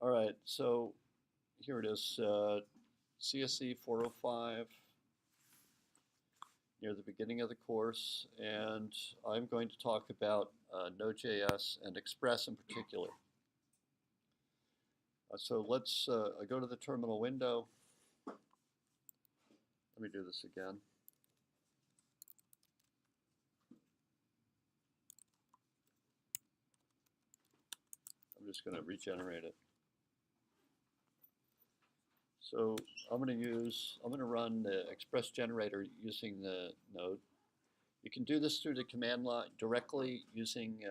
All right, so here it is, CSE 405, near the beginning of the course, and I'm going to talk about Node.js and Express in particular. So let's go to the terminal window. Let me do this again. I'm just going to regenerate it. So I'm going to run the Express generator using the node. You can do this through the command line directly using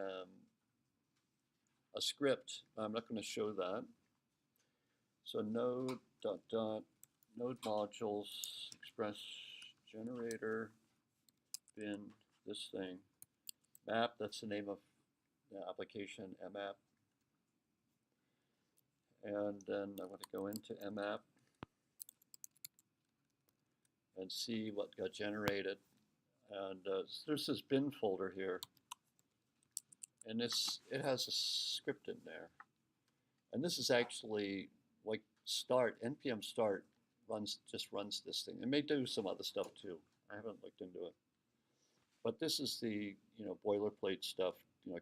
a script. I'm not going to show that. So node node modules express generator bin this thing map. That's the name of the application, mmap. And then I'm going to go into mmap and see what got generated. And there's this bin folder here, and it has a script in there. And this is actually like start, npm start just runs this thing. It may do some other stuff too. I haven't looked into it. But this is the boilerplate stuff,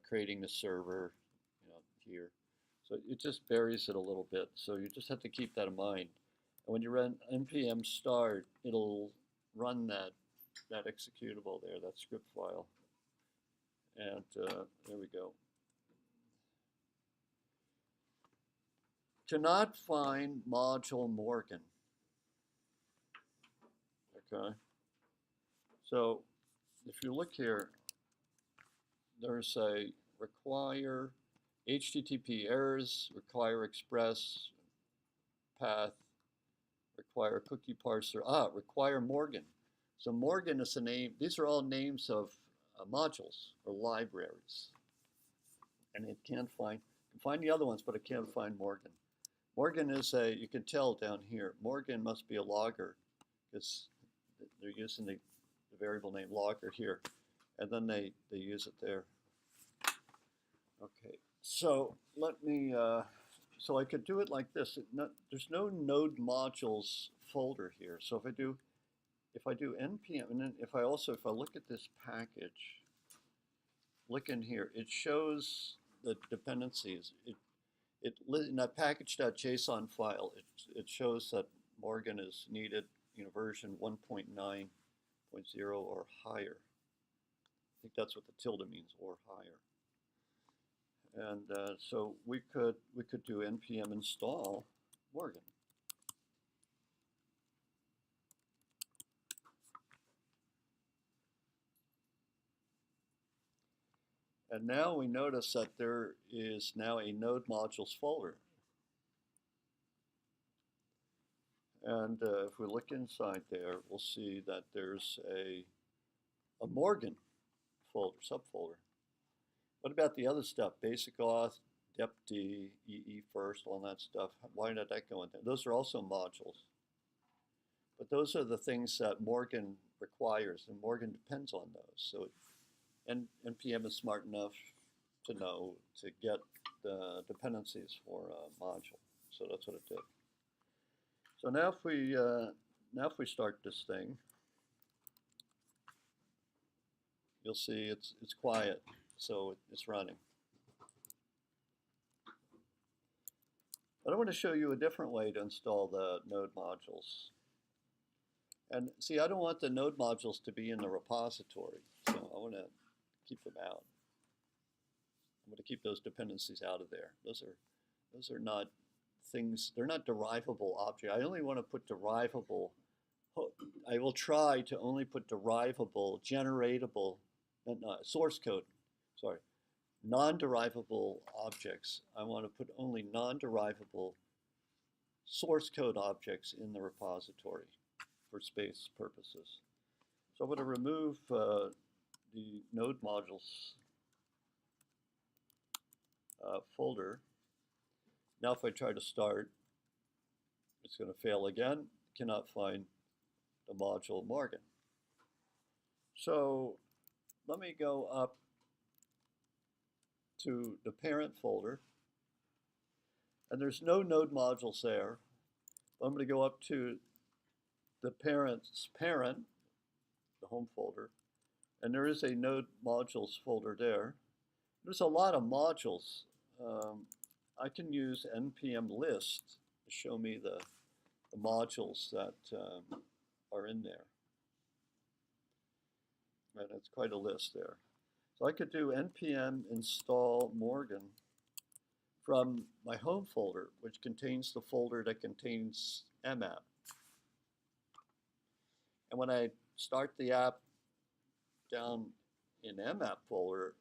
creating the server, here. So it just varies it a little bit. So you just have to keep that in mind. And when you run npm start, it'll run that executable there, that script file. And there we go. Cannot find module Morgan. Okay. So if you look here, there's a require HTTP errors, require express path, require cookie parser, require Morgan. So Morgan is a name. These are all names of modules or libraries. And it can't find the other ones, but it can't find Morgan. Morgan is you can tell down here, Morgan must be a logger because they're using the variable name logger here. And then they use it there. Okay, so let me, so I could do it like this. There's no node modules folder here. So if I do npm, and then if I look at this package, look in here, it shows the dependencies. In that package.json file, it shows that Morgan is needed, version 1.9.0 or higher. I think that's what the tilde means, or higher. And so we could do npm install Morgan. And now we notice that there is now a node modules folder. And if we look inside there, we'll see that there's a Morgan folder, subfolder. What about the other stuff? Basic auth, dept, EE first, all that stuff. Why did that go in there? Those are also modules. But those are the things that Morgan requires, and Morgan depends on those. So npm is smart enough to know to get the dependencies for a module. So that's what it did. So now if we start this thing, you'll see it's quiet, so it's running. But I want to show you a different way to install the node modules. And see, I don't want the node modules to be in the repository, so I want to keep them out. I'm going to keep those dependencies out of there. Those are not things, they're not derivable objects. I only want to put derivable, I will try to only put derivable, generatable, source code, sorry, non-derivable objects. I want to put only non-derivable source code objects in the repository for space purposes. So I'm going to remove the node modules folder. Now if I try to start, it's going to fail again. Cannot find the module Morgan. So let me go up to the parent folder. And there's no node modules there. I'm going to go up to the parent's parent, the home folder, and there is a node modules folder there. There's a lot of modules. I can use npm list to show me the modules that are in there. And it's quite a list there. So I could do npm install Morgan from my home folder, which contains the folder that contains mmap. And when I start the app down in mmap folder,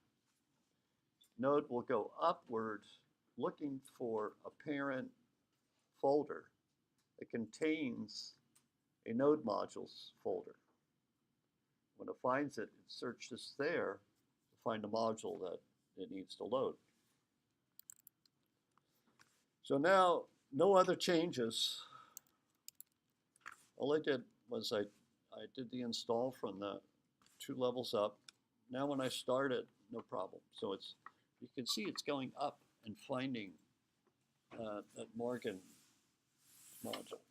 Node will go upward looking for a parent folder that contains a node modules folder. When it finds it, it searches there to find a module that it needs to load. So now, no other changes. All I did was I did the install from the 2 levels up. Now when I start it, no problem. So it's, you can see it's going up and finding that Morgan module.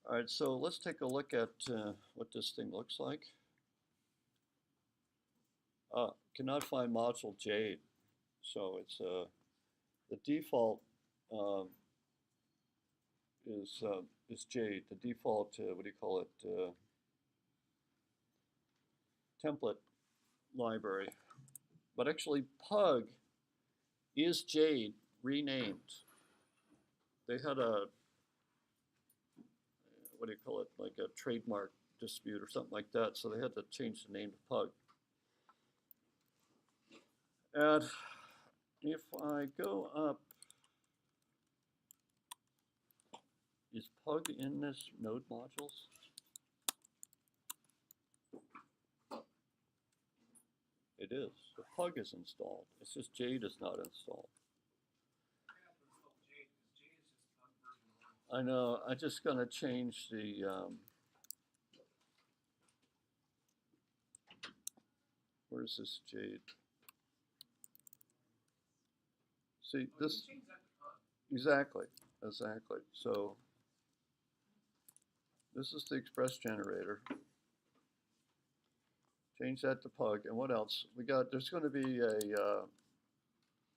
All right, so let's take a look at what this thing looks like. Cannot find module Jade. So it's the default is Jade. The default, what do you call it? Template library. But actually, Pug is Jade renamed. They had a, what do you call it, like a trademark dispute or something like that, so they had to change the name to Pug. And if I go up, is Pug in this node modules? It is. The Pug is installed. It's just Jade is not installed. I know. I'm just going to change the where's this Jade? See this exactly. So this is the express generator. Change that to Pug. And what else? We got, there's going to be a,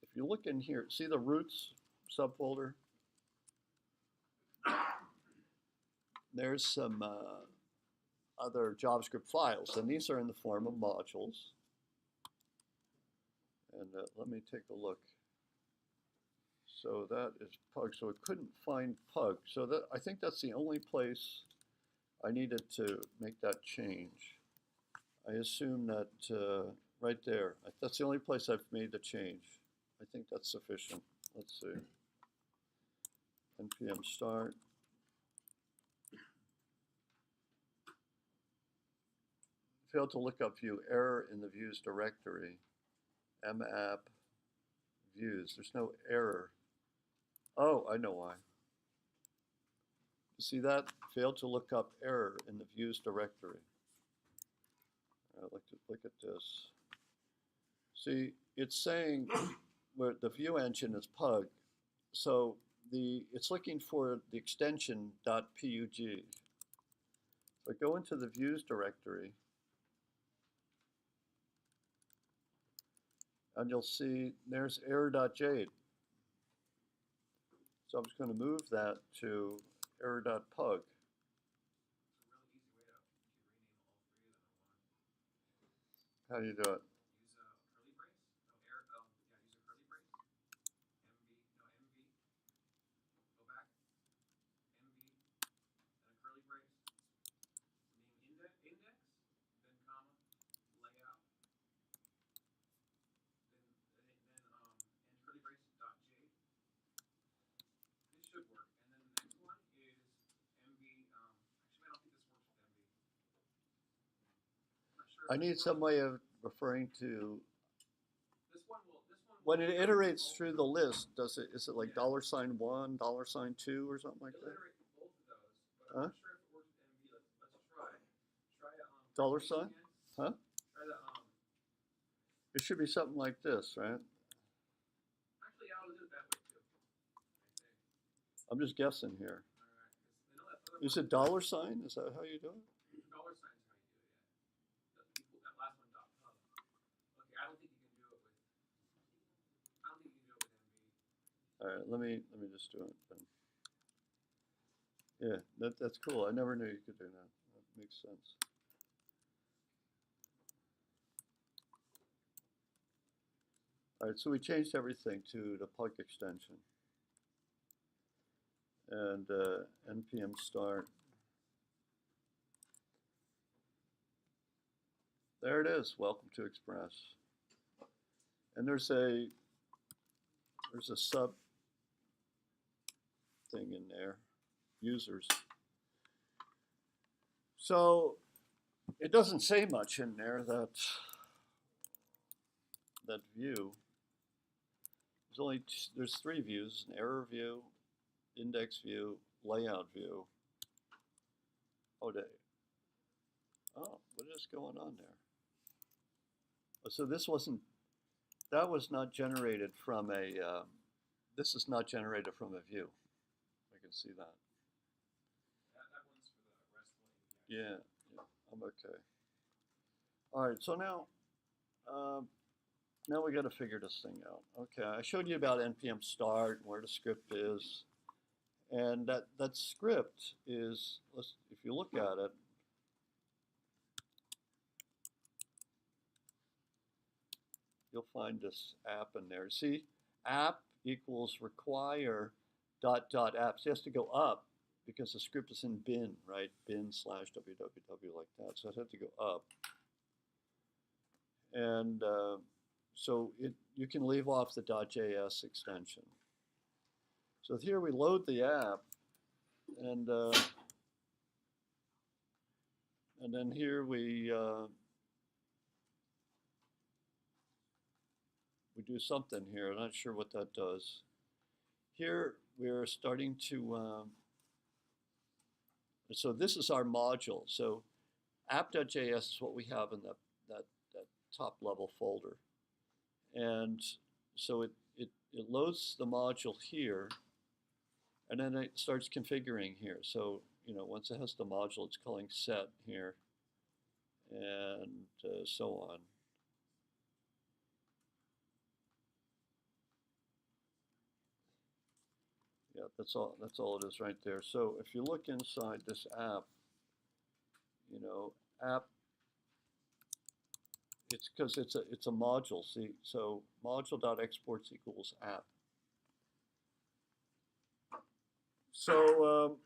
if you look in here, see the roots subfolder? There's some other JavaScript files, and these are in the form of modules. And let me take a look. So that is Pug. So it couldn't find Pug. So that, I think that's the only place I needed to make that change. I assume that right there, that's the only place I've made the change. I think that's sufficient. Let's see. npm start. Failed to look up view, error in the views directory. Mapp views, there's no error. Oh, I know why. You see that? Failed to look up error in the views directory. Look at this. See, it's saying where the view engine is Pug, so it's looking for the extension .pug. So I go into the views directory, and you'll see there's error.jade. So I'm just going to move that to error.pug. How do you do it? I need some way of referring to. When it iterates through the list, is it like $1, $2, or something like that? Huh? $? Huh? It should be something like this, right? Actually, I'll do it that way too. I'm just guessing here. Alright, because I know that other Is it dollar sign? Is that how you do it? dollar signs how you do it, yeah. The people, that last one .pub. Okay, I don't think you can do it with. I don't think you can do it with MB. All right, let me just do it then. Yeah, that's cool. I never knew you could do that. That makes sense. All right, so we changed everything to the plug extension. And npm start. There it is. Welcome to Express. And there's a sub thing in there, users. So it doesn't say much in there, that view. There's three views: an error view, index view, layout view. What is going on there? So that was not generated from a, this is not generated from a view. I can see that. That one's for the RESTful API. Yeah, I'm okay. All right, so now we got to figure this thing out. Okay, I showed you about npm start and where the script is, and that script is, if you look at it, you'll find this app in there. See, app equals require .apps. It has to go up because the script is in bin, right? bin/www like that. So it has to go up. And so you can leave off the .js extension. So here we load the app, and then here we do something here. I'm not sure what that does. Here we're starting to, so this is our module. So app.js is what we have in that top level folder. And so it loads the module here, and then it starts configuring here. So, once it has the module, it's calling set here, and so on. Yeah, that's all it is right there. So if you look inside this app, app, it's because it's a module. See, so module.exports equals app. So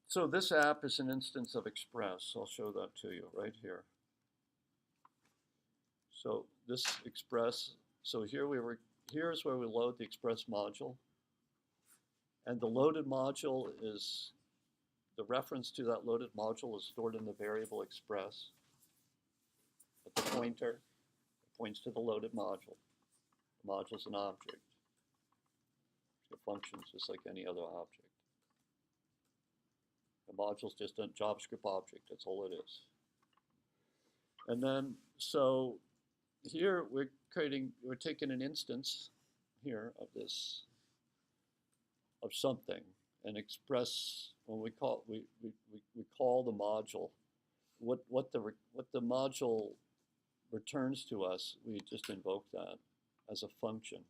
so this app is an instance of Express. I'll show that to you right here. So this Express. So here's where we load the Express module, and the loaded module is, the reference to that loaded module is stored in the variable Express. But the pointer points to the loaded module. The module is an object. It functions just like any other object. The module is just a JavaScript object. That's all it is. And then, so here we're taking an instance here of this, of something, and Express, when we call the module, what the module returns to us, we just invoke that as a function,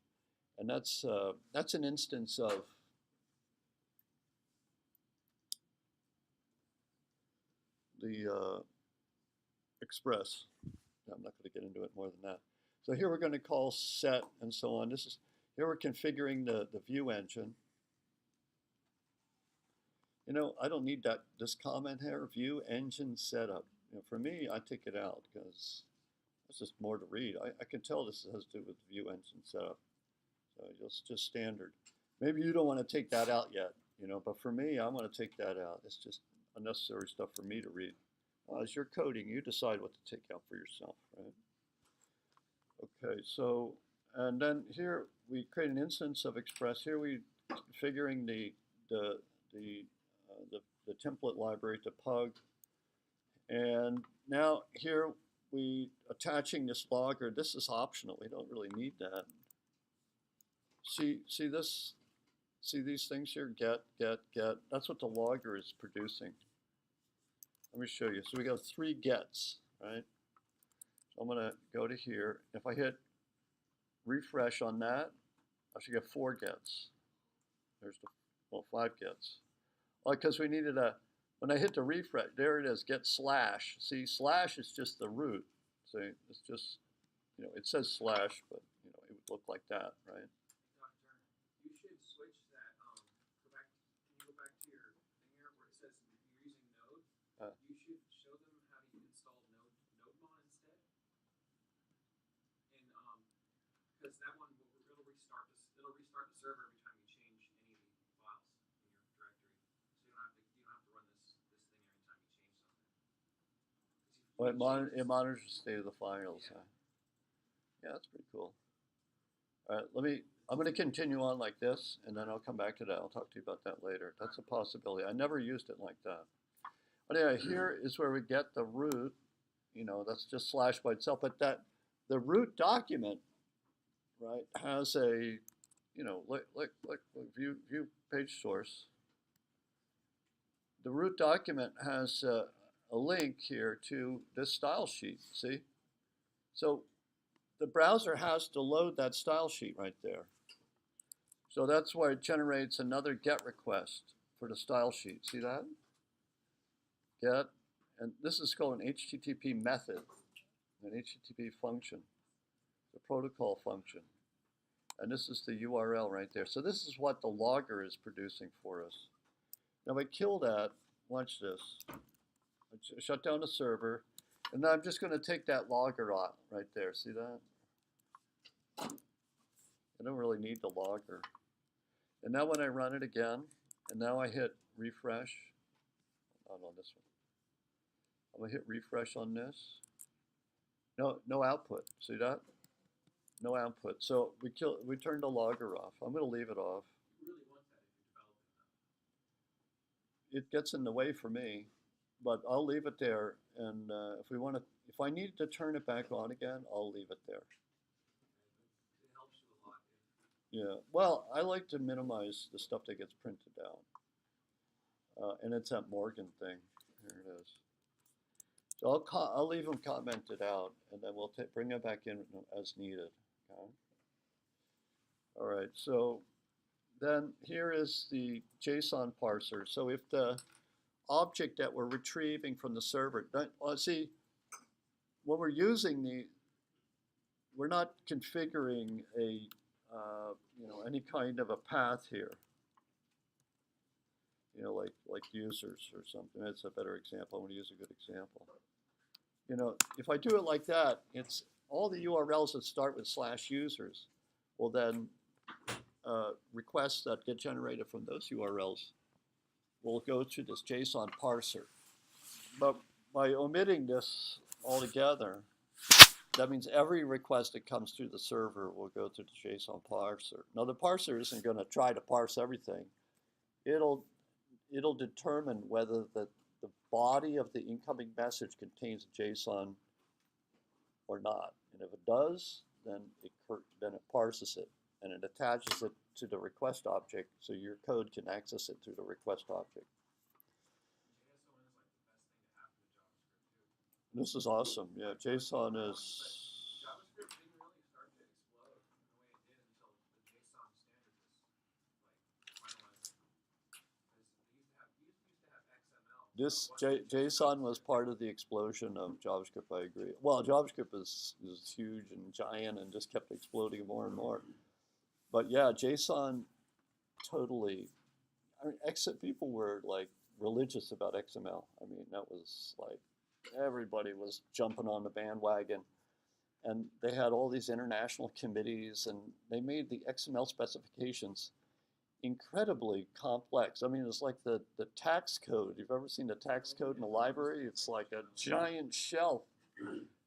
and that's an instance of the Express. I'm not going to get into it more than that. So here we're going to call set and so on. Here we're configuring the view engine. I don't need this comment here, view engine setup. For me, I take it out because it's just more to read. I can tell this has to do with view engine setup. So it's just standard. Maybe you don't want to take that out yet, but for me, I want to take that out. It's just unnecessary stuff for me to read. As you're coding, you decide what to take out for yourself, right? Okay, so, and then here we create an instance of Express. Here we configuring the template library to Pug, and now here attaching this logger, this is optional. We don't really need that. See this? See these things here? Get. That's what the logger is producing. Let me show you. So we got 3 gets, right? So I'm gonna go to here. If I hit refresh on that, I should get 4 gets. There's the, well, 5 gets. Because we needed a, when I hit the refresh, there it is, get slash. See, slash is just the root. See, it's just, you know, it says slash, but, you know, it would look like that, right? Doctor, you should switch that. Go back. Can you go back to your thing here where it says you're using Node? You should show them how you install nodemon instead. And because that one it'll restart the server every time you change any of the files in your directory. So you don't have to run this thing every time you change something. Well, it monitors the state of the files. Yeah. Yeah, that's pretty cool. All right, I'm going to continue on like this, and then I'll come back to that. I'll talk to you about that later. That's a possibility. I never used it like that. But anyway, here is where we get the root. You know, that's just slash by itself. But that the root document, right, has a, you know, view page source. The root document has a link here to this style sheet. See, so the browser has to load that style sheet right there. So that's why it generates another GET request for the style sheet. See that? GET, and this is called an HTTP method, an HTTP function, the protocol function. And this is the URL right there. So this is what the logger is producing for us. Now I kill that, watch this. I shut down the server, and now I'm just going to take that logger out right there. See that? I don't really need the logger. And now when I run it again, and now I hit refresh, not on this one. I'm gonna hit refresh on this. No output. See that? No output. So we turned the logger off. I'm gonna leave it off. You really want that if you're developing them. It gets in the way for me, but I'll leave it there. And if I need to turn it back on again, I'll leave it there. It helps you a lot. Yeah. Well, I like to minimize the stuff that gets printed out. And it's that Morgan thing. Here it is. So I'll leave them commented out, and then we'll bring them back in as needed. Okay? All right. So then here is the JSON parser. So if the object that we're retrieving from the server, see, when we're using we're not configuring a any kind of a path here. You know, like users or something. That's a better example. I'm going to use a good example. You know, if I do it like that, it's all the URLs that start with /users will then requests that get generated from those URLs will go to this JSON parser. But by omitting this altogether, that means every request that comes through the server will go to the JSON parser. Now the parser isn't going to try to parse everything. It'll determine whether the body of the incoming message contains JSON or not. And if it does, then it parses it and it attaches it to the request object so your code can access it through the request object. This is awesome. Yeah, JSON is. JavaScript didn't really start to explode the way it did until the JSON standard was finalized. Used to have XML. This JSON was part of the explosion of JavaScript. I agree. Well, JavaScript is huge and giant and just kept exploding more and more. But yeah, JSON totally. I mean, people were like religious about XML. I mean, that was like. Everybody was jumping on the bandwagon, and they had all these international committees, and they made the XML specifications incredibly complex. I mean, it's like the tax code. You've ever seen the tax code in the library? It's like a giant shelf.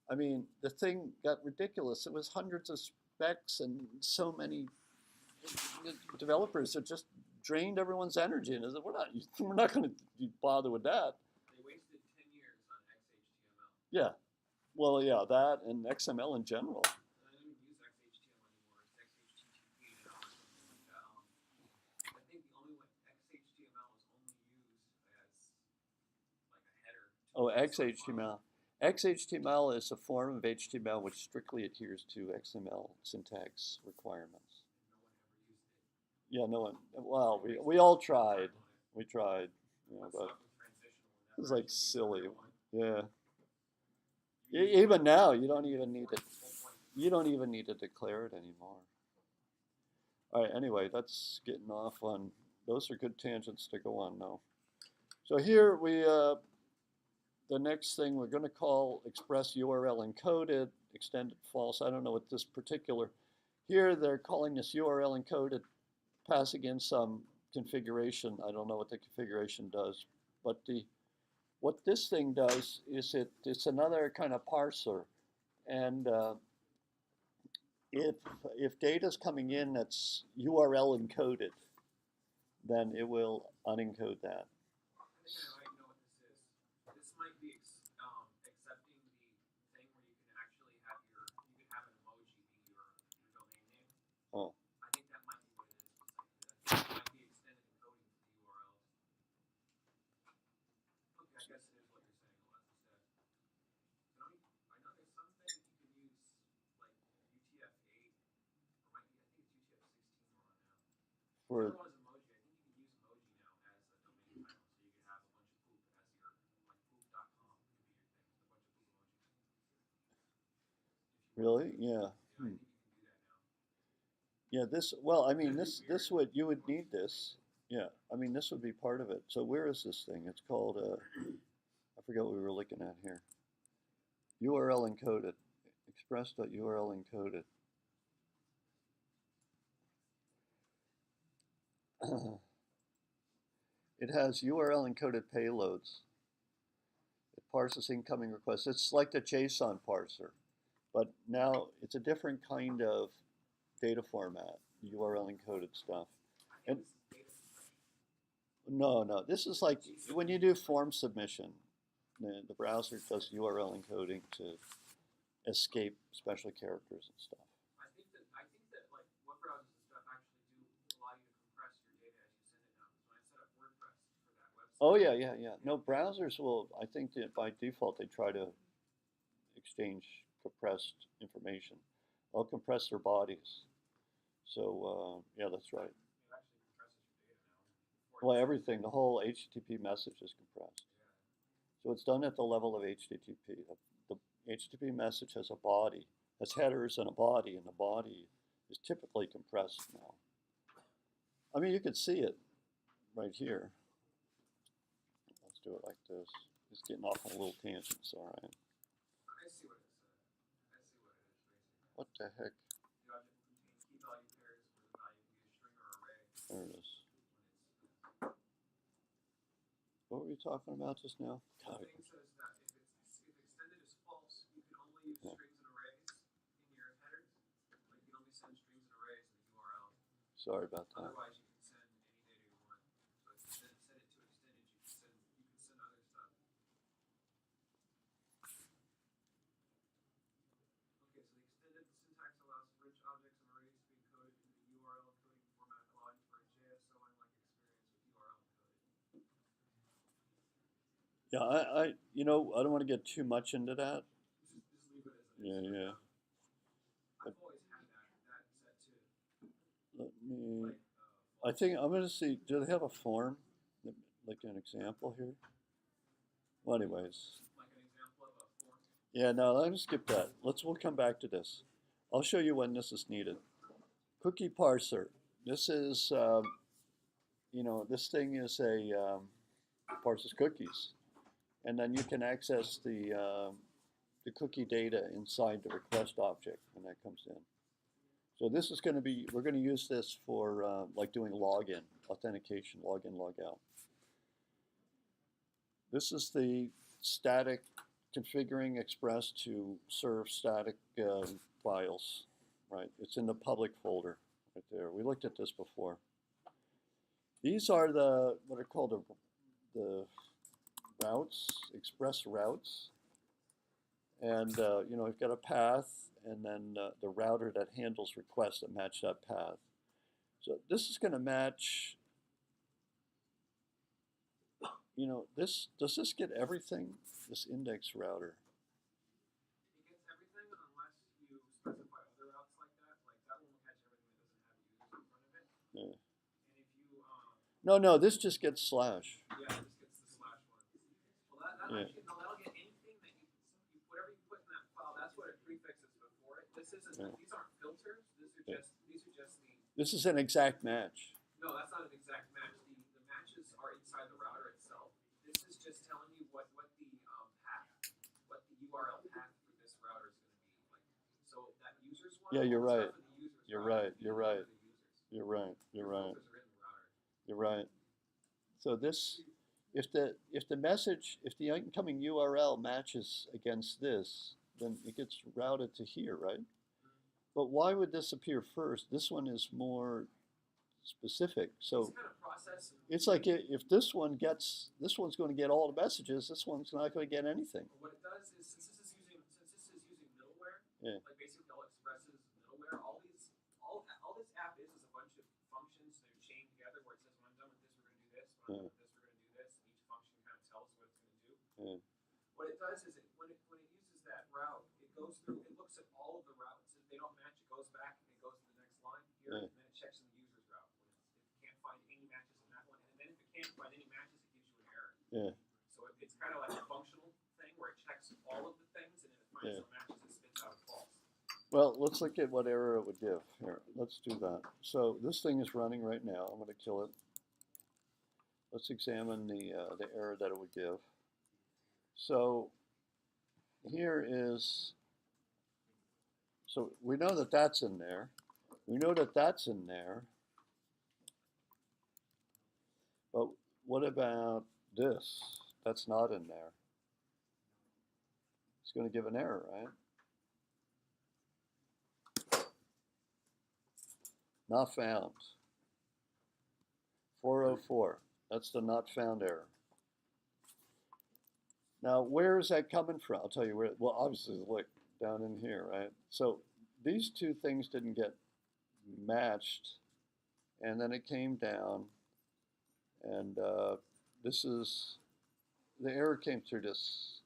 I mean, the thing got ridiculous. It was hundreds of specs and so many developers that just drained everyone's energy. And they said, we're not going to bother with that. They wasted 10 years on XHTML. Yeah, Well, yeah, that and XML in general. I don't even use XHTML anymore. It's XHTTP now or something like that. I think the only way XHTML is only used as like a header to Oh, a JSON file. XHTML. XHTML is a form of HTML which strictly adheres to XML syntax requirements. And no one ever used it. Yeah, no one. Well, we all tried. We tried, you know, What's but up with transitional? it was Never like actually used the silly. real one. Yeah. You use Even the now, you don't even need it. whole point. You don't even need to declare it anymore. All right. Anyway, that's getting off on. Those are good tangents to go on now. So here we. The next thing we're going to call express URL encoded, extended false. I don't know what this particular. Here they're calling this URL encoded, passing in some configuration. I don't know what the configuration does, but what this thing does is it's another kind of parser, and if data is coming in that's URL encoded, then it will unencode that. I think I might know what this is. This might be accepting the thing where you can actually have you can have an emoji be your domain name. Oh. I think that might be what it is. I think it might be extended encoding for the URLs. Okay, I guess it is what you're saying. Well, that's instead. I know there's some things you can use like UTF-8 or might be I think it's UTF-16 we're on now. The other one is emoji. I think you can use emoji now as a domain title, so you can have a bunch of poop as your like poop.com could be your thing, a bunch of poop emojis. Really? Yeah. Yeah, I think you can do that now. Yeah, this, well, I mean, this would, you would need this. Yeah, I mean, this would be part of it. So where is this thing? It's called, I forget what we were looking at here. URL encoded, express.url encoded. It has URL encoded payloads. It parses incoming requests. It's like the JSON parser, but now it's a different kind of data format, URL encoded stuff. I And think this is data compression. no, this is like when you do form submission, the browser does URL encoding to escape special characters and stuff. I think that like web browsers and stuff actually do allow you to compress your data as you send it now. Because when I set up WordPress for that website. Oh yeah. No, browsers will. I think that by default they try to exchange compressed information. They'll compress their bodies. So yeah, that's right. It actually compresses your data now. Well, everything, the whole HTTP message is compressed. Yeah. So it's done at the level of HTTP. The HTTP message has a body, has headers and a body, and the body is typically compressed now. I mean, you could see it right here. Let's do it like this. It's getting off on a little tangent, all right. I see what it is. I see what it is basically. What the heck? The object will contain key value pairs where the value can be a string or array. There it is. What were we talking about just now? The thing says that if extended is false, you can only use strings and arrays in your headers. Like you can only send strings and arrays in the URL. Sorry about that. Otherwise, you can send any data you want. So if you set it to extended, you can send other stuff. Okay, so the extended syntax allows rich objects and arrays to be encoded into the URL encoding format, allowing for a JSON-like experience with URL encoded. Yeah, I I don't want to get too much into that. Just leave it as it is. Yeah. I've always had that set too. Let me. Like, I think I'm going to see. Do they have a form, like an example here? Well, anyways. like an example of a form. Yeah, no, let me skip that. We'll come back to this. I'll show you when this is needed. Cookie parser. This is, this thing is parses cookies, and then you can access the cookie data inside the request object when that comes in. So this is going to be, we're going to use this for like doing login, authentication, login, logout. This is the static configuring Express to serve static files, right? It's in the public folder right there. We looked at this before. These are what are called the routes, Express routes. And you know, we've got a path, and then the router that handles requests that match that path. So this is going to match. You know, this does this get everything? This index router. It gets everything unless you specify other routes like that. Like that one will catch everything that doesn't have a user in front of it. Yeah. And if you No, this just gets slash. yeah, this gets the slash one. Well, that Yeah. actually, no, that'll get anything that you whatever you put in that file. That's what it prefixes before it. This isn't. Yeah. These aren't filters. These are Yeah. just the. This is an exact match. No, that's not an exact match. The matches are inside the router itself. This is just telling you what the path, what the URL path for this router is going to be like. So that users one. Yeah, you're right. You're right. You're right. You're right. You're right. Filters are in the router. You're right. So this, if the message, if the incoming URL matches against this, then it gets routed to here, right? But why would this appear first? This one is more specific. So It's kind of process. it's like if this one gets, this one's going to get all the messages. This one's not going to get anything. What it does is since this is using middleware, Yeah. like basically all Express is middleware. All this app is a bunch of functions that are chained together. Where it says when I'm done with this, we're going to do this. When I'm done with this, we're going to do this. And each function kind of tells what it's going to do. Yeah. What it does is when it uses that route, it goes through. It looks at all of the routes. If they don't match, it goes back and it goes to the next line here, Yeah. and then it checks in the user's route. When it can't find any matches in that one, and then if it can't find any matches, it gives you an error. Yeah. So it's kind of like a functional thing where it checks all of the things, and if it finds Yeah. some matches, it spits out a false. Well, let's look at what error it would give. Here, let's do that. So this thing is running right now. I'm going to kill it. Let's examine the error that it would give. So here is, so we know that that's in there. We know that that's in there. But what about this? That's not in there. It's going to give an error, right? Not found. 404. That's the not found error. Now, where is that coming from? I'll tell you where. Well, obviously, look down in here, right? So these two things didn't get matched, and then it came down, and this is the error came through this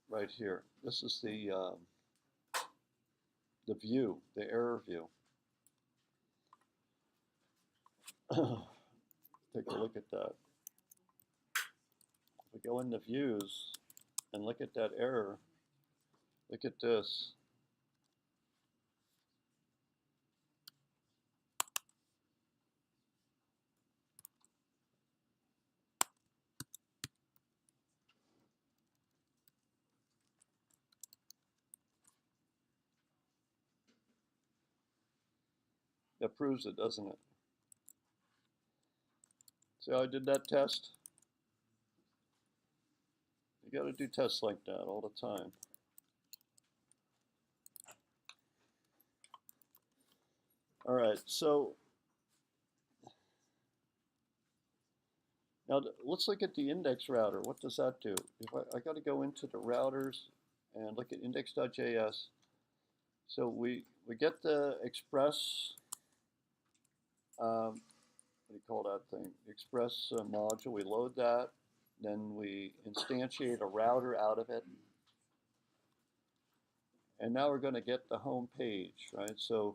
right here. This is the view, the error view. Take a look at that. If we go into views and look at that error, look at this. That proves it, doesn't it? See how I did that test? You got to do tests like that all the time. All right, so now let's look at the index router. What does that do? If I got to go into the routers and look at index.js. So we get the Express, what do you call that thing? Express module. We load that. Then we instantiate a router out of it. And now we're going to get the home page, right? So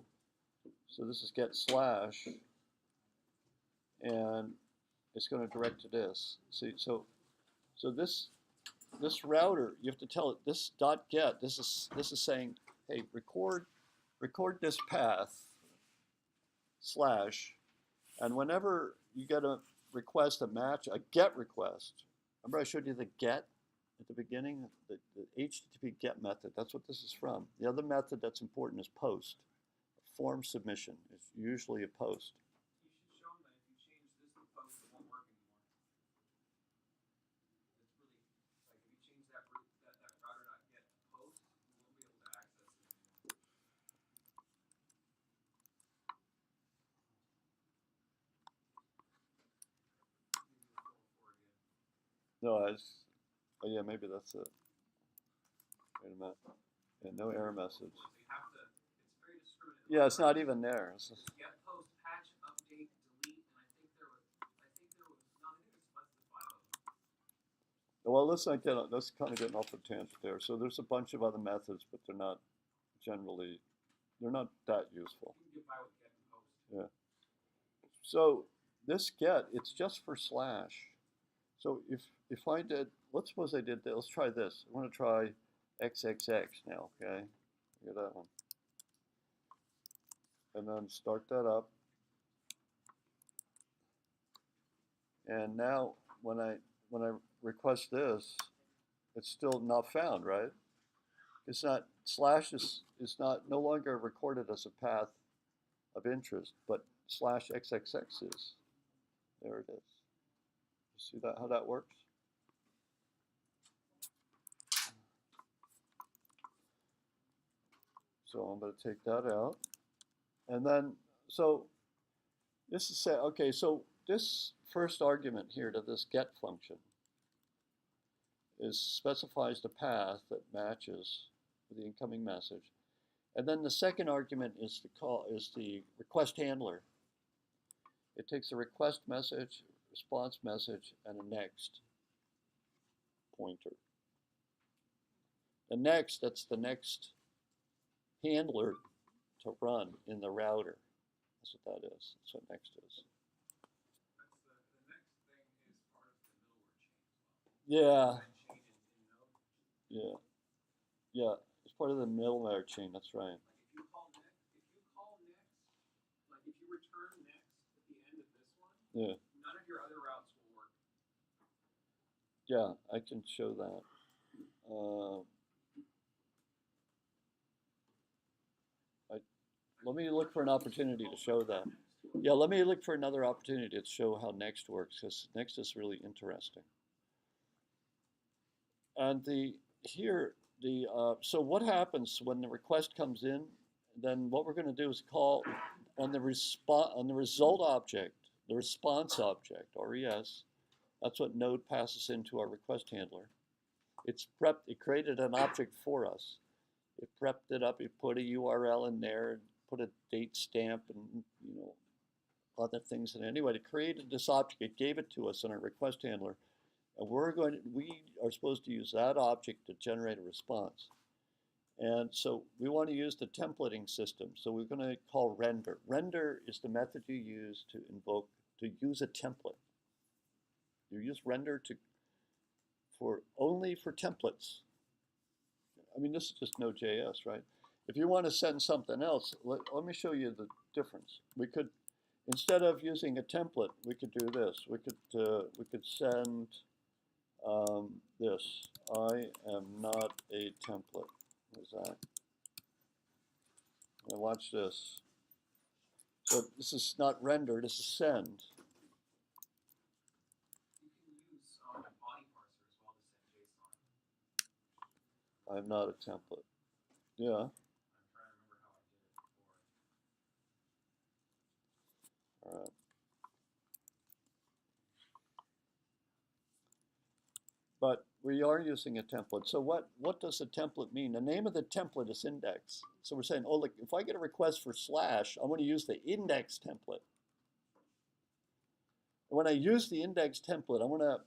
this is get slash, and it's going to direct to this. See, so this router, you have to tell it this dot get. This is saying, hey, record this path slash, and whenever you get a request, a match, a get request. Remember I showed you the get at the beginning, the HTTP get method. That's what this is from. The other method that's important is post. Form submission is usually a post. You should show them that if you change this to post, it won't work anymore. It's really like if you change that router.get to post, you won't be able to access it anymore. No, oh yeah, maybe that's it. Wait a minute. Yeah, no error message. So you have to, it's very discriminative. Yeah, it's not even there. It's just, Get, post, patch, update, delete, and I think there was, no, I think it's less than 5 of them. well, let's kind of getting off the tangent there. So there's a bunch of other methods, but they're not that useful. You can get by with get and post. Yeah. So this get, it's just for slash. So if I did, let's suppose I did that. Let's try this. I want to try XXX now, okay? Look at that one. And then start that up. And now when I request this, it's still not found, right? It's not, slash is not no longer recorded as a path of interest, but slash XXX is. There it is. See that, how that works? So I'm going to take that out. And then, so this is, okay, so this first argument here to this get function specifies the path that matches with the incoming message. And then the second argument is the request handler. It takes a request message, response message, and a next pointer. The next, that's the next handler to run in the router. That's what that is. That's what next is. The next thing is part of the middleware chain as well. Yeah. That chain in Node. Yeah. Yeah. It's part of the middleware chain. That's right. Like if you call next, like if you return next at the end of this one, Yeah. none of your other routes will work. Yeah, I can show that. Let me look for an opportunity to show that. Yeah, let me look for another opportunity to show how next works, because next is really interesting. And so what happens when the request comes in? Then what we're going to do is call on the result object, the response object, RES. That's what Node passes into our request handler. It created an object for us. It prepped it up. It put a URL in there, put a date stamp, and other things. And anyway, it created this object. It gave it to us in our request handler, and we are supposed to use that object to generate a response. And so we want to use the templating system. So we're going to call render. Render is the method you use to use a template. You use render only for templates. I mean, this is just Node.js, right? If you want to send something else, let me show you the difference. We could, instead of using a template, we could do this. We could send this. I am not a template. What is that? Now watch this. So this is not render. This is send. You can use body parser as well to send JSON. I am not a template. Yeah. I'm trying to remember how I did it before. All right. But we are using a template. So what does a template mean? The name of the template is index. So we're saying, oh, look, if I get a request for slash, I want to use the index template. And when I use the index template, I want to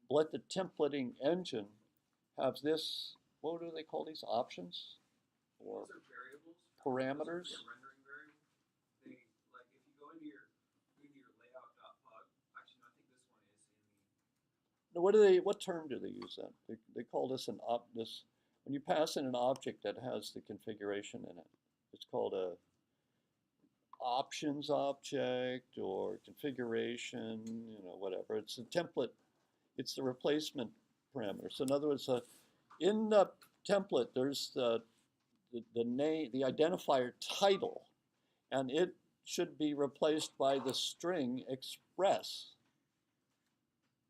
let the templating engine have this, what do they call these, options? Or Those are variables. parameters? Those are rendering variables. They, like if you go into your layout.pug, actually no, I think this one is in the What term do they use then? They call this when you pass in an object that has the configuration in it, it's called a options object or configuration, whatever. It's a template, it's the replacement parameter. So in other words, in the template, there's the name, the identifier title, and it should be replaced by the string express,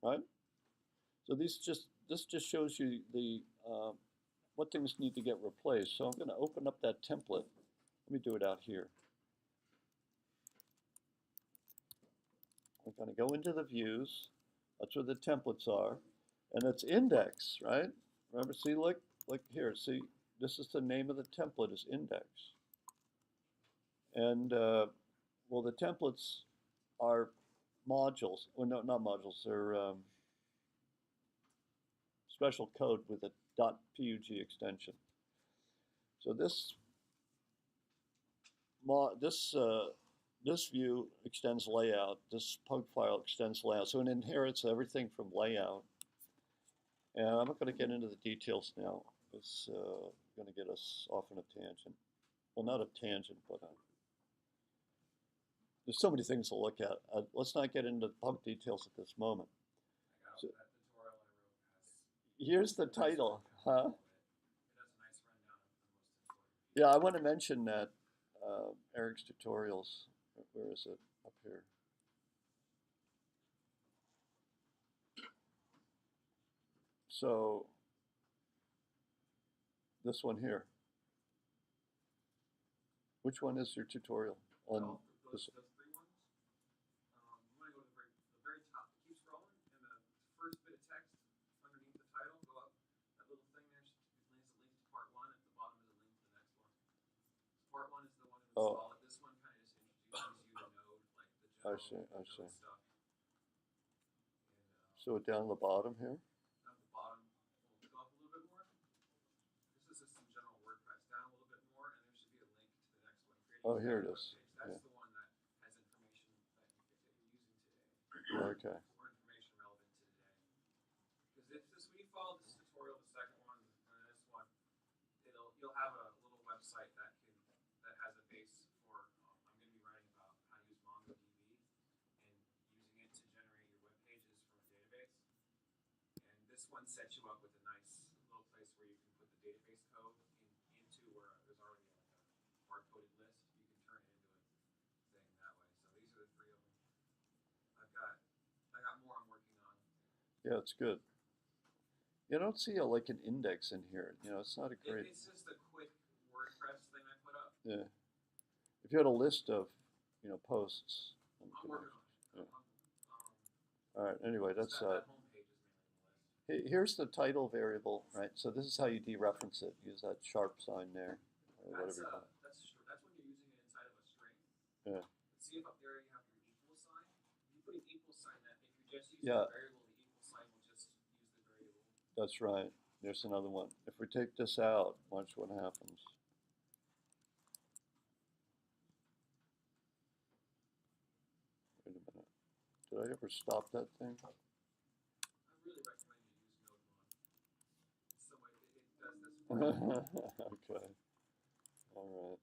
right? So this just shows you what things need to get replaced. So I'm going to open up that template. Let me do it out here. I'm going to go into the views. That's where the templates are, and it's index, right? Remember, see, look Look here, see, this is the name of the template is index. And, well, the templates are modules. Well, no, not modules. They're special code with a .pug extension. So this this view extends layout. This pug file extends layout. So it inherits everything from layout. And I'm not going to get into the details now. It's going to get us off on a tangent. Well, not a tangent, but there's so many things to look at. Let's not get into pug details at this moment. So, that tutorial I wrote has. here's the title, huh? It has a nice rundown of the most important. Yeah, I want to mention that Eric's tutorials. Where is it? Up here. So this one here. Which one is your tutorial on Those this? three ones. You want to go to the very top. Keep scrolling, and the first bit of text underneath the title, go up. That little thing there is a link to part one. At the bottom is a link to the next one. Part one is the one to install it. This one kind of just introduces you to Node, like the general I see. Node stuff. And, So down the bottom here. at the bottom, we'll go up a little bit more. This is just some general WordPress. Down a little bit more, and there should be a link to the next one. Oh, here it is. That's Yeah. the one that has information that you're using today. Okay. More information relevant to today. Because if this, when you follow this tutorial, the second one, and this one, you'll have a little website that has a base for. I'm going to be writing about how to use MongoDB and using it to generate your web pages from a database. And this one sets you up with a nice little place where you can put the database code into where there's already a hard-coded list. You can turn it into a thing that way. So these are the three of them. I got more I'm working on. Yeah, it's good. You don't see like an index in here. You know, it's not a great. It's just a quick WordPress thing I put up. Yeah. If you had a list of, posts. I'm working on it. Yeah. All right. Anyway, that's that homepage is mainly the list. here's the title variable, right? So this is how you dereference it. Use that sharp sign there, or whatever you call it. That's when you're using it inside of a string. Yeah. See if up there you have your equal sign. If you put an equal sign, that if you're just using Yeah. a variable, the equal sign will just use the variable. That's right. There's another one. If we take this out, watch what happens. Wait a minute. Did I ever stop that thing? I really recommend you use NodeMod. It's the way it does this for you. Okay. All right.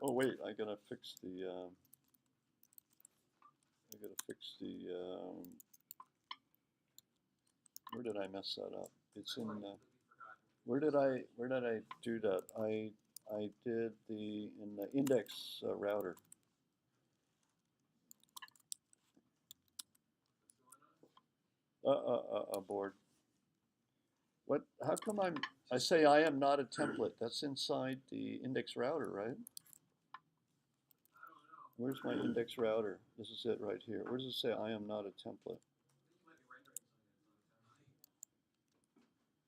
Oh wait, I gotta fix the. Where did I mess that up? It's in. Where did I do that? I did in the index router. Board. What? How come I say I am not a template? That's inside the index router, right? I don't know. Where's my index router? This is it right here. Where does it say I am not a template? I think you might be rendering something that's not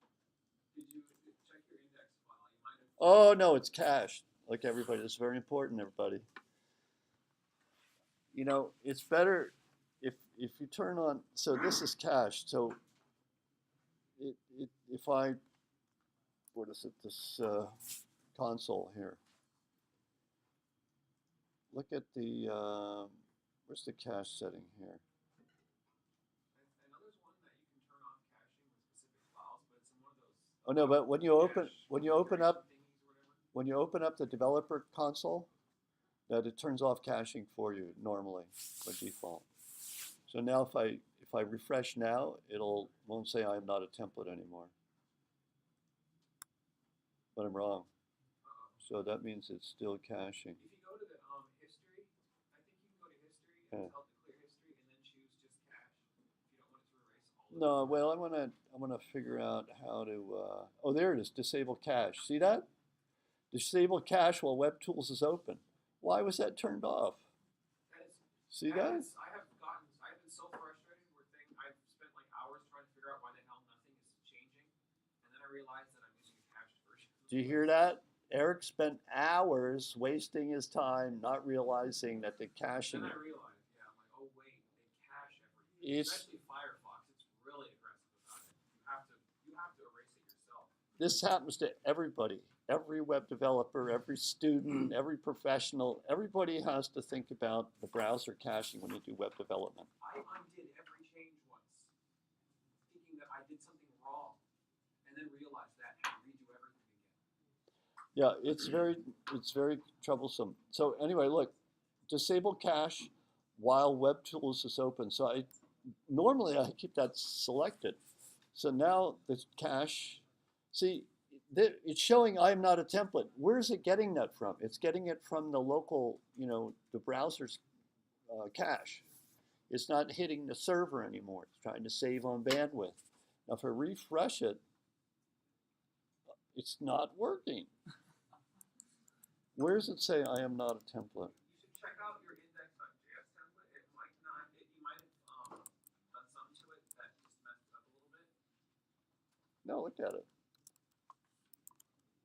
a template. Did you check your index file? You might have. Oh no, it's cached. Like everybody, this is very important, everybody. You know, it's better if you turn on. So this is cached. So if I, what is it? This console here. Look at the where's the cache setting here? I know there's one that you can turn off caching with specific files, but it's in one of those. Oh no, but when you open up the developer console, that it turns off caching for you normally by default. So now if I refresh now, won't say I'm not a template anymore. But I'm wrong. So that means it's still caching. If you go to the history, I think you can go to history and tell it to clear history and then choose just cache if you don't want it to erase all of it. No, well I wanna figure out how to oh there it is, disable cache. See that? Disable cache while Web Tools is open. Why was that turned off? See that? I have been so frustrated where I've spent like hours trying realize that I'm using a cached version. Do you hear that? Eric spent hours wasting his time not realizing that the caching. Then I realized, yeah, I'm like, oh wait, they cache everything. Especially Firefox, it's really aggressive about it. You have to erase it yourself. This happens to everybody, every web developer, every student, every professional. Everybody has to think about the browser caching when you do web development. I undid every change once, thinking that I did something wrong, and then realized that and redo everything again. Yeah, it's very troublesome. So anyway, look, disable cache while web tools is open. So normally I keep that selected. So now the cache, see, it's showing I'm not a template. Where's it getting that from? It's getting it from the local, the browser's cache. It's not hitting the server anymore. It's trying to save on bandwidth. Now if I refresh it, it's not working. Where does it say I am not a template? You should check out your index.js template. It might not, you might have done something to it that just messed it up a little bit. No, look at it.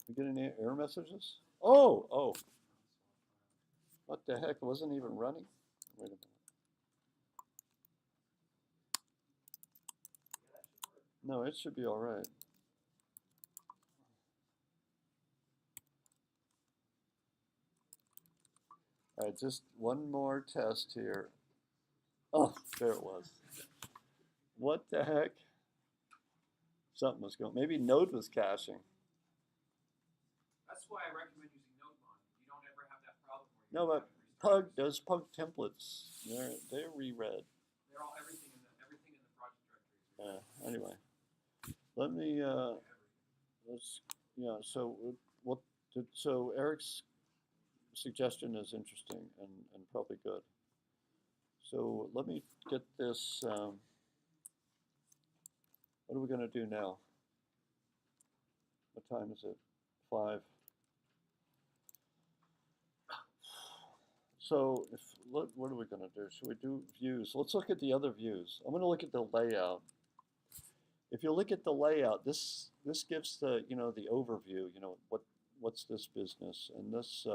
You get any error messages? Oh. What the heck? It wasn't even running? Wait a minute. No, it should be all right. All right, just one more test here. Oh, there it was. What the heck? Something was going. Maybe Node was caching. That's why I recommend using NodeMon. You don't ever have that problem. No, but Pug, those Pug templates, they're reread. They're all everything in the project directory. Yeah. Anyway, let me. Let's. Yeah. So what? So Eric's suggestion is interesting and probably good. So let me get this. What are we going to do now? What time is it? 5. So what are we going to do? Should we do views? Let's look at the other views. I'm going to look at the layout. If you look at the layout, this gives the the overview. What's this business, and this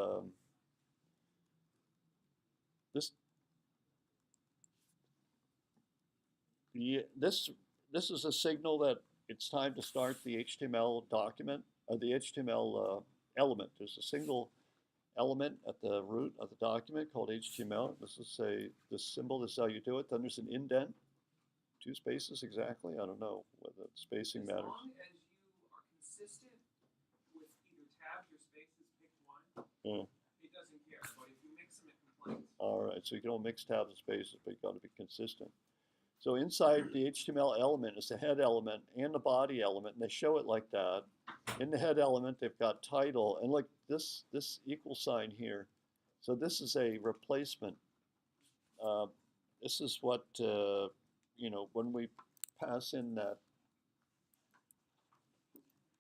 is a signal that it's time to start the HTML document or the HTML element. There's a single element at the root of the document called HTML. This symbol. This is how you do it. Then there's an indent, 2 spaces exactly. I don't know whether spacing matters. As long as you are consistent with either tabs or spaces, pick one. Yeah. It doesn't care. But if you mix them, it complains. All right. So you can only mix tabs and spaces, but you got to be consistent. So inside the HTML element is the head element and the body element, and they show it like that. In the head element, they've got title, and look, this equal sign here. So this is a replacement. This is what, when we pass in that,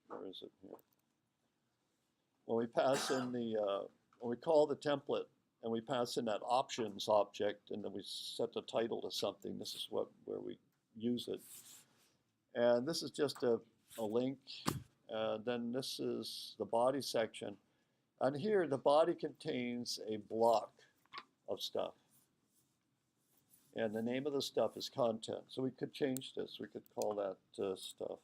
where is it here? When we pass in when we call the template, and we pass in that options object, and then we set the title to something. This is where we use it. And this is just a link. Then this is the body section. And here, the body contains a block of stuff. And the name of the stuff is content. So we could change this. We could call that stuff.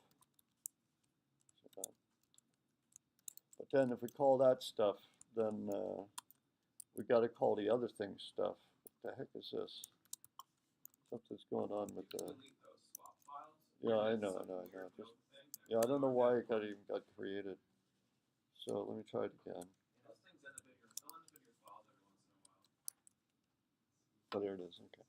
But then if we call that stuff, then we got to call the other thing stuff. What the heck is this? Something's going on with the. Delete those swap files. Yeah, I know. Yeah, I don't know why it even got created. So let me try it again. Those things end up in your files every once in a while. Oh, there it is. Okay.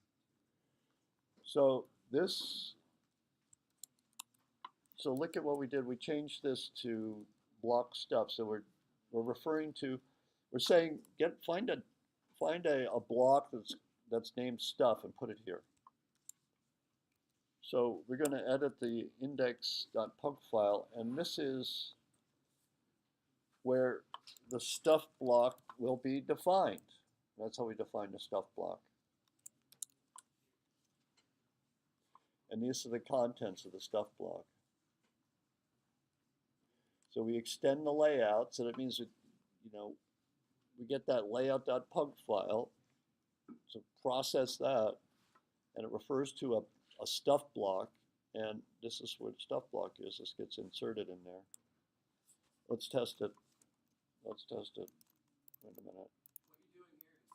So look at what we did. We changed this to block stuff. So we're referring to. We're saying find a block that's named stuff and put it here. So we're going to edit the index.pug file, and this is where the stuff block will be defined. That's how we define the stuff block. And these are the contents of the stuff block. So we extend the layout, so that means that, we get that layout.pug file, so process that, and it refers to a stuff block, and this is where the stuff block is. This gets inserted in there. Let's test it. Let's test it. Wait a minute. What you're doing here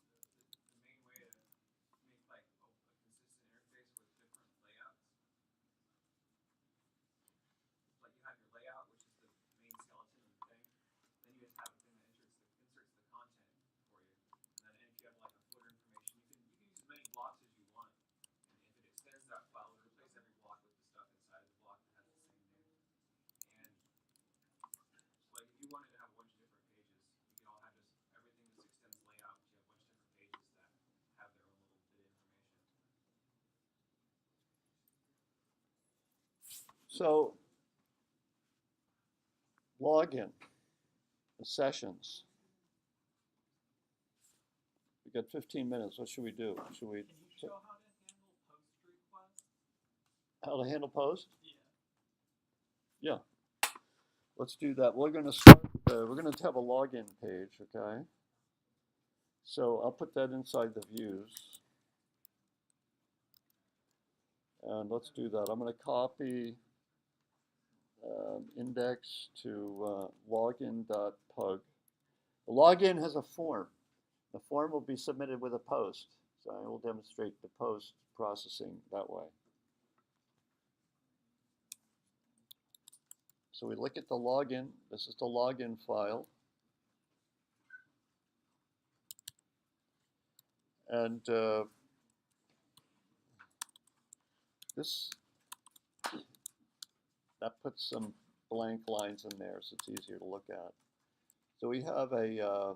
is the main way to make like a consistent interface with different layouts. Like you have your layout, which is the main skeleton of the thing. Then you just have a thing that inserts the content for you. And then if you have like a footer information, you can use as many blocks as you want. And if it extends that file, it'll replace every block with the stuff inside of the block that has the same name. And so like if you wanted to have a bunch of different pages, you can all have just everything just extends layout, but you have a bunch of different pages that have their own little bit of information. So, login, the sessions. We got 15 minutes. What should we do? Should we? Can you show how to handle post requests? How to handle post? Yeah. Yeah. Let's do that. We're going to start. We're going to have a login page, okay? So I'll put that inside the views. And let's do that. I'm going to copy index to login.pug. The login has a form. The form will be submitted with a post. So I will demonstrate the post processing that way. So we look at the login. This is the login file. And that puts some blank lines in there, so it's easier to look at. So we have a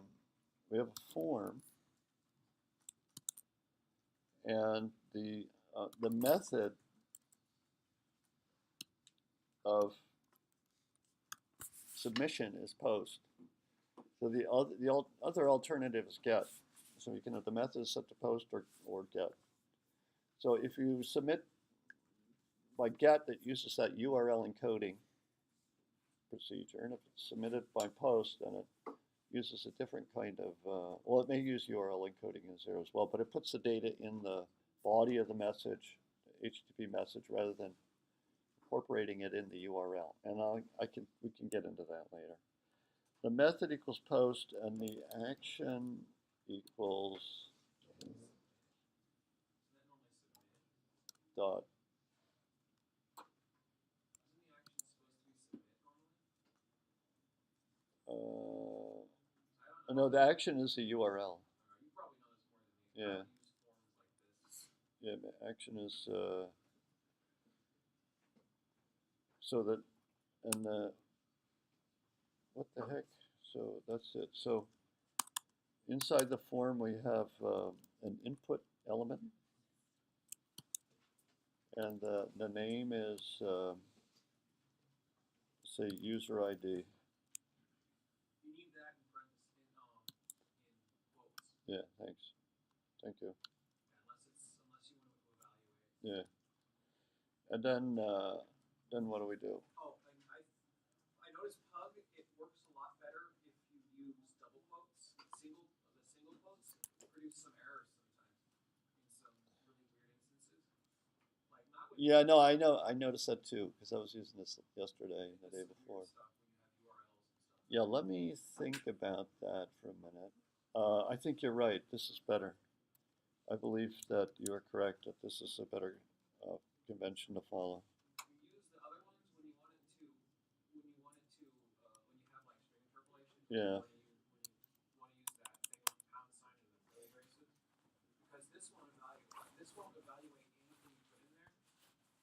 form, and the method of submission is post. So the other alternative is get. So you can have the method set to post or get. So if you submit by get, that uses that URL encoding procedure, and if it's submitted by post, then it uses a different kind of, well, it may use URL encoding in there as well, but it puts the data in the body of the message, the HTTP message, rather than incorporating it in the URL. And we can get into that later. The method equals post, and the action equals dot. No, the action is the URL. Yeah. Yeah, the action is so that, and what the heck? So that's it. So inside the form we have an input element, and the name is say user ID. You need that in quotes. Yeah, thanks. Thank you. Unless you want to evaluate. Yeah. And then what do we do? Oh, and I noticed Pug, it works a lot better if you use double quotes. The single quotes produce some errors sometimes in some really weird instances. Like not with Yeah, no, I know. I noticed that too, because I was using this yesterday and the day before. stuff when you have URLs and stuff. Yeah, let me think about that for a minute. I think you're right. This is better. I believe that you are correct, that this is a better convention to follow. You use the other ones when you have like string interpolation. Yeah. When you want to use that thing with the pound sign and the curly braces. Because this won't evaluate anything you put in there.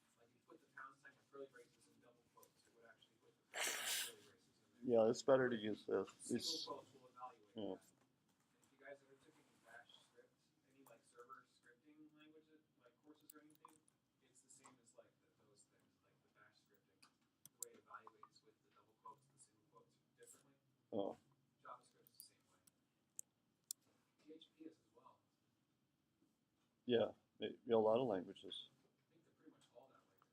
Like if you put the pound sign and curly braces in double quotes, it would actually put the pound sign and curly braces in there. Yeah, it's better to use this. Single quotes will evaluate Yeah. that. If you guys ever took any bash script, any like server scripting languages, like courses or anything, it's the same as like those things, like the bash scripting. The way it evaluates with the double quotes and the single quotes differently. Oh. JavaScript is the same way. PHP is as well. Yeah, a lot of languages. I think they're pretty much all that way.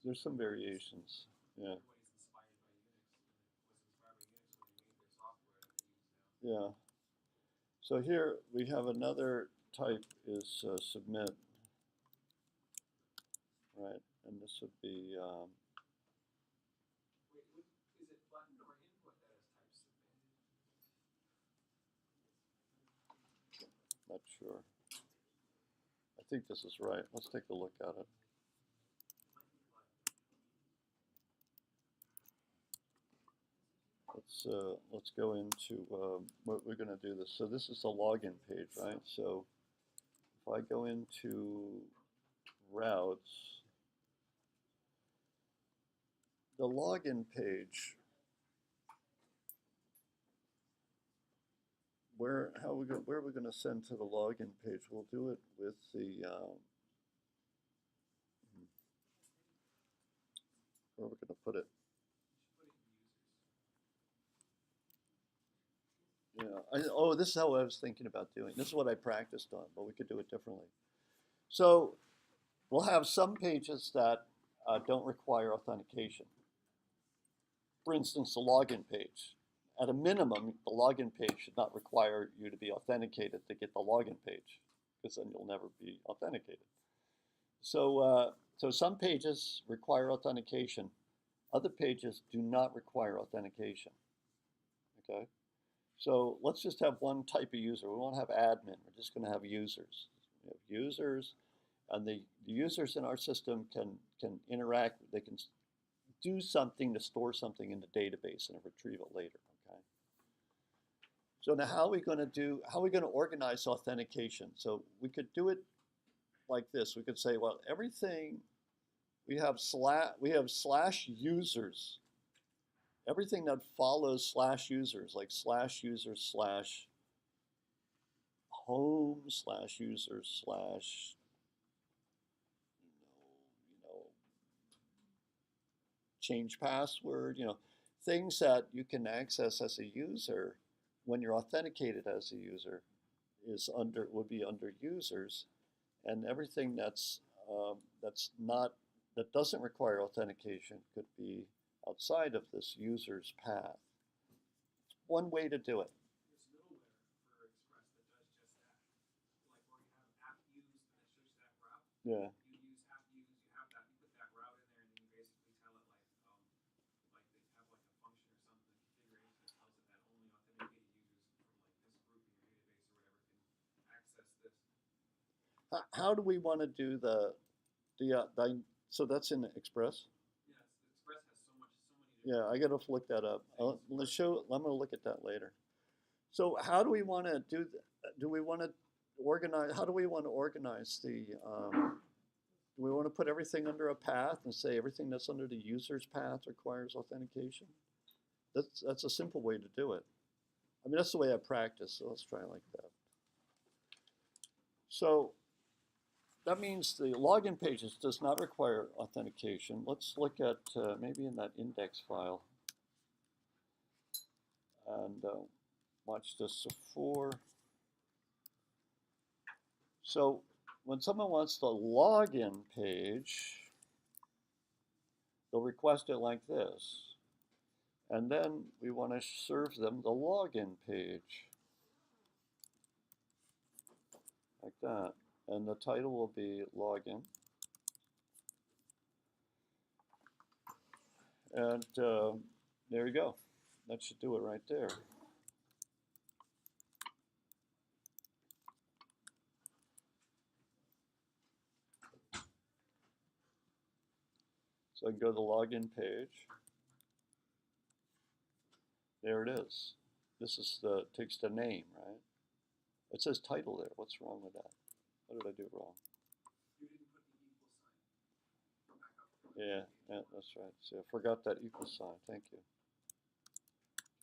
There's some variations. Yeah. Everybody's inspired by Unix. Yeah. So here we have another type is submit, right? And this would be Wait, is it button or input that is type submit? not sure. I think this is right. Let's take a look at it. Let's go into what we're going to do this. So this is the login page, right? So if I go into routes, the login page, where are we going to send to the login page? We'll do it with the where we're going to put it. Yeah. Oh, this is how I was thinking about doing. This is what I practiced on, but we could do it differently. So we'll have some pages that don't require authentication. For instance, the login page. At a minimum, the login page should not require you to be authenticated to get the login page, because then you'll never be authenticated. So, so some pages require authentication. Other pages do not require authentication. Okay. So let's just have one type of user. We won't have admin. We're just going to have users. We have users, and the users in our system can interact. They can do something to store something in the database and retrieve it later. Okay. So now, how are we going to organize authentication? So we could do it like this. We could say, well, everything we have slash users. Everything that follows slash users, like slash users slash home slash users slash change password, things that you can access as a user when you're authenticated as a user would be under users, and everything that doesn't require authentication could be outside of this user's path. It's one way to do it. There's middleware for Express that does just that. Like where you have app use and it shows you that route. Yeah. You use app use, you have that, you put that route in there, and then you basically tell it like they have like a function or something, a configuration that tells it that only authenticated users from like this group in your database or whatever can access this. How do we want to do so that's in Express? Yes, Express has so many Yeah, I got to look that up. I'm going to look at that later. So how do we want to do we want to organize, how do we want to organize do we want to put everything under a path and say everything that's under the user's path requires authentication? That's a simple way to do it. I mean, that's the way I practice, so let's try it like that. So that means the login pages does not require authentication. Let's look at maybe in that index file. And watch this for. So when someone wants the login page, they'll request it like this. And then we want to serve them the login page. Like that. And the title will be login. And there you go. That should do it right there. So I can go to the login page. There it is. This is takes the name, right? It says title there. What's wrong with that? What did I do wrong? You didn't put the equal sign. Back up. Yeah, that's right. So I forgot that equal sign. Thank you.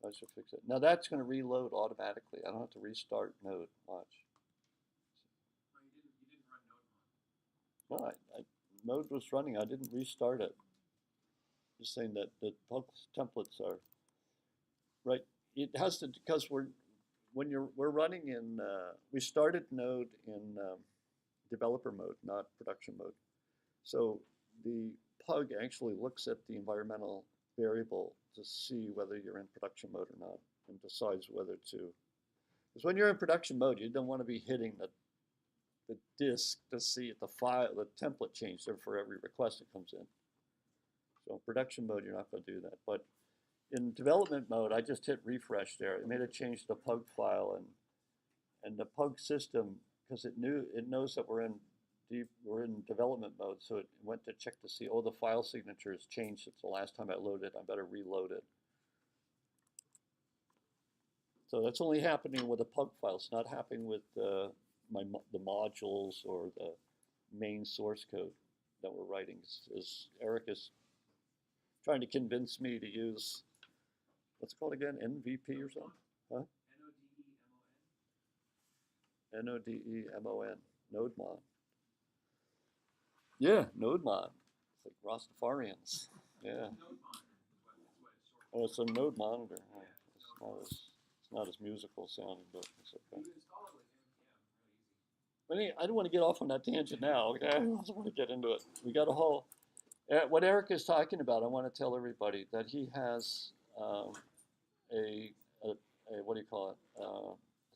I should fix it. Now that's going to reload automatically. I don't have to restart Node. Watch. No, you didn't run Node. No, Node was running. I didn't restart it. Just saying that the templates are right. It has to, because we're running in. We started Node in developer mode, not production mode. So the pug actually looks at the environmental variable to see whether you're in production mode or not, and decides whether to Because when you're in production mode, you don't want to be hitting the disk to see the file, the template change there for every request that comes in. So in production mode, you're not going to do that. But in development mode, I just hit refresh there. It made a change to the pug file, and the pug system, because it knows that we're in development mode, so it went to check to see, oh, the file signature has changed since the last time I loaded it. I better reload it. So that's only happening with a pug file. It's not happening with the modules or the main source code that we're writing. As Eric is trying to convince me to use, what's it called again? MVP or something? Huh? Nodemon. Nodemon. Yeah, Nodemon. It's like Rastafarians. Yeah. Oh, it's a node monitor. Oh, it's not as musical sounding, but it's okay. But anyway, I don't want to get off on that tangent now. Okay, I don't want to get into it. We got a whole. What Eric is talking about, I want to tell everybody that he has a what do you call it?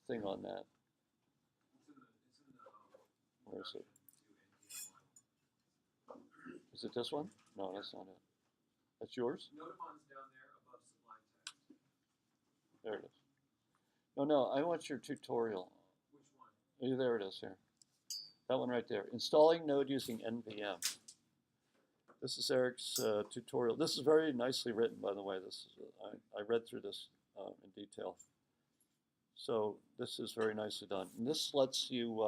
Thing on that. Where is it? Is it this one? No, that's not it. That's yours? Nodemon's down there above Sublime Text. There it is. No, I want your tutorial. Which one? There it is here. That one right there. Installing Node using NPM. This is Eric's tutorial. This is very nicely written, by the way. This is, I read through this in detail. So this is very nicely done. And this lets you,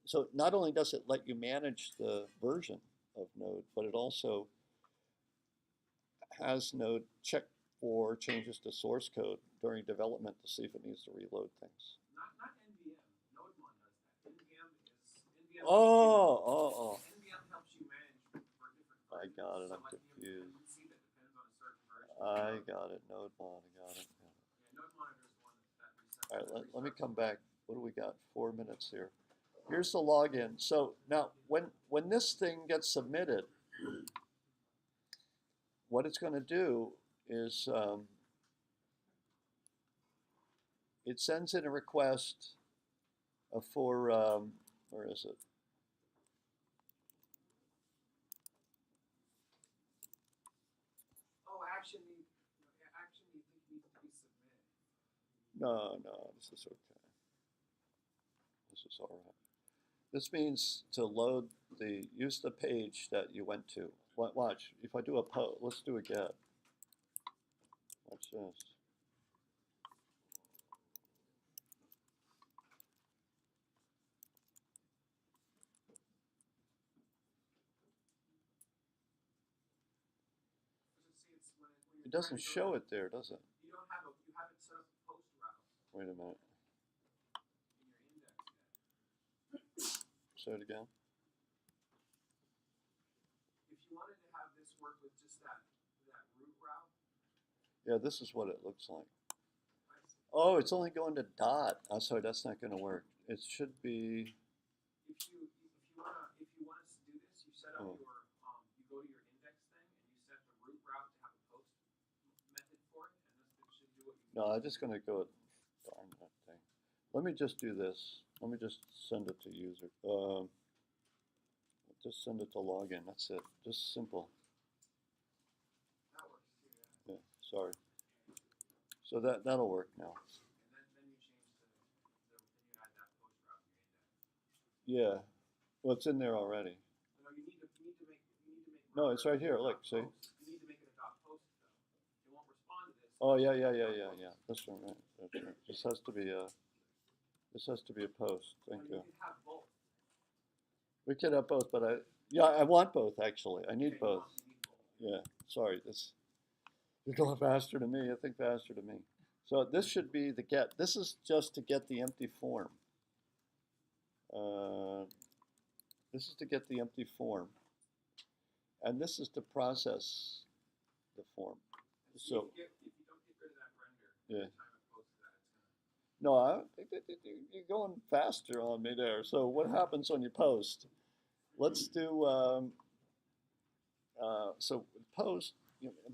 so not only does it let you manage the version of Node, but it also has Node check for changes to source code during development to see if it needs to reload things. Not NVM. Nodemon does that. NVM is NVM. NVM helps you manage for different versions. I got it. So I'm like confused. you see that depends on a certain version. I got it. Nodemon. I got it. Yeah, Nodemonitor is one that resets. All right, let me come back. What do we got? 4 minutes here. Here's the login. So now, when this thing gets submitted, what it's going to do is it sends in a request for where is it? Oh, action you think needs to be submitted. No, this is okay. This is all right. This means to load use the page that you went to. Watch, if I do a post, let's do a get. Watch this. It doesn't show it there, does it? You don't have you haven't set up a post route. Wait a minute. In your index yet. Say it again. If you wanted to have this work with just that root route. Yeah, this is what it looks like. Oh, it's only going to dot. Oh, sorry, that's not going to work. It should be. If you want to do this, you set up your you go to your index thing and you set the root route to have a post method for it, and this should do what you. No, I'm just going to go. Darn that thing. Let me just do this. Let me just send it to user. Just send it to login. That's it. Just simple. That works too. Yeah. Sorry. So that'll work now. And then you change then you add that post route in your index. Yeah. Well, it's in there already. No, you need to make. No, it's right here. Look, see. You need to make it a dot post though. It won't respond to this. Oh yeah. This one, right? That's right. This has to be a. This has to be a post. Thank you. You can have both. We can have both, but I want both actually. I need both. Yeah. Sorry, you're going faster than me. I think faster than me. So this should be the get. This is just to get the empty form. This is to get the empty form, and this is to process the form. So if you don't get rid of that render, yeah. Time it posts that, it's gonna. No, I think you're going faster on me there. So what happens when you post? Let's do so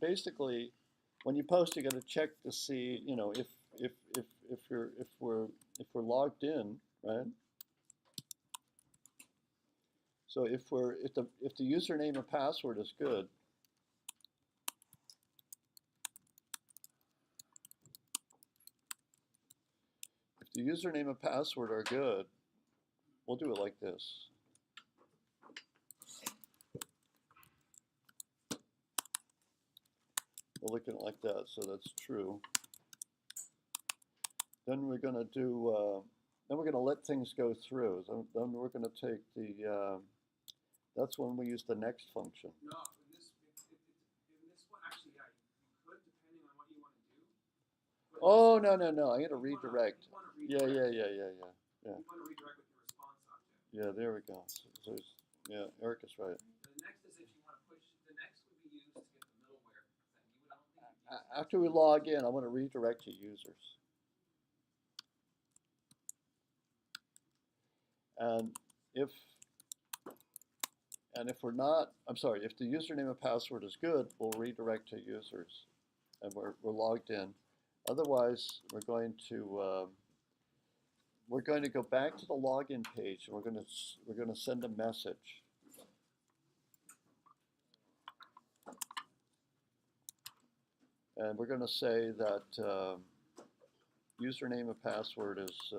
basically when you post, you got to check to see if we're logged in, right? So if the username and password is good, if the username and password are good, we'll do it like this. We'll look at it like that, so that's true. Then we're going to do, then we're going to let things go through. Then we're going to take the, that's when we use the next function. No, in this one, actually, yeah, you could, depending on what you want to do. But Oh, this- no, no, no, I got to you redirect. wanna Yeah. redirect. Yeah. You want to redirect with your response object. Yeah, there we go. So yeah, Eric is right. The next is if you want to push, the next would be used to get the middleware thing. I don't think you'd use that. After we log in, I want to redirect to users. And if we're not, I'm sorry, if the username and password is good, we'll redirect to users, and we're logged in. Otherwise, we're going to go back to the login page, and we're going to send a message. And we're going to say that username and password is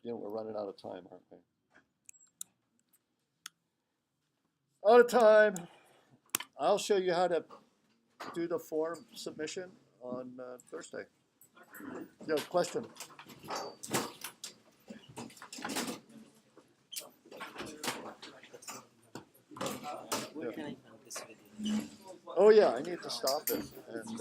we're running out of time, aren't we? Out of time. I'll show you how to do the form submission on Thursday. Yeah, question? Where can I find this video? Oh yeah, I need to stop it and.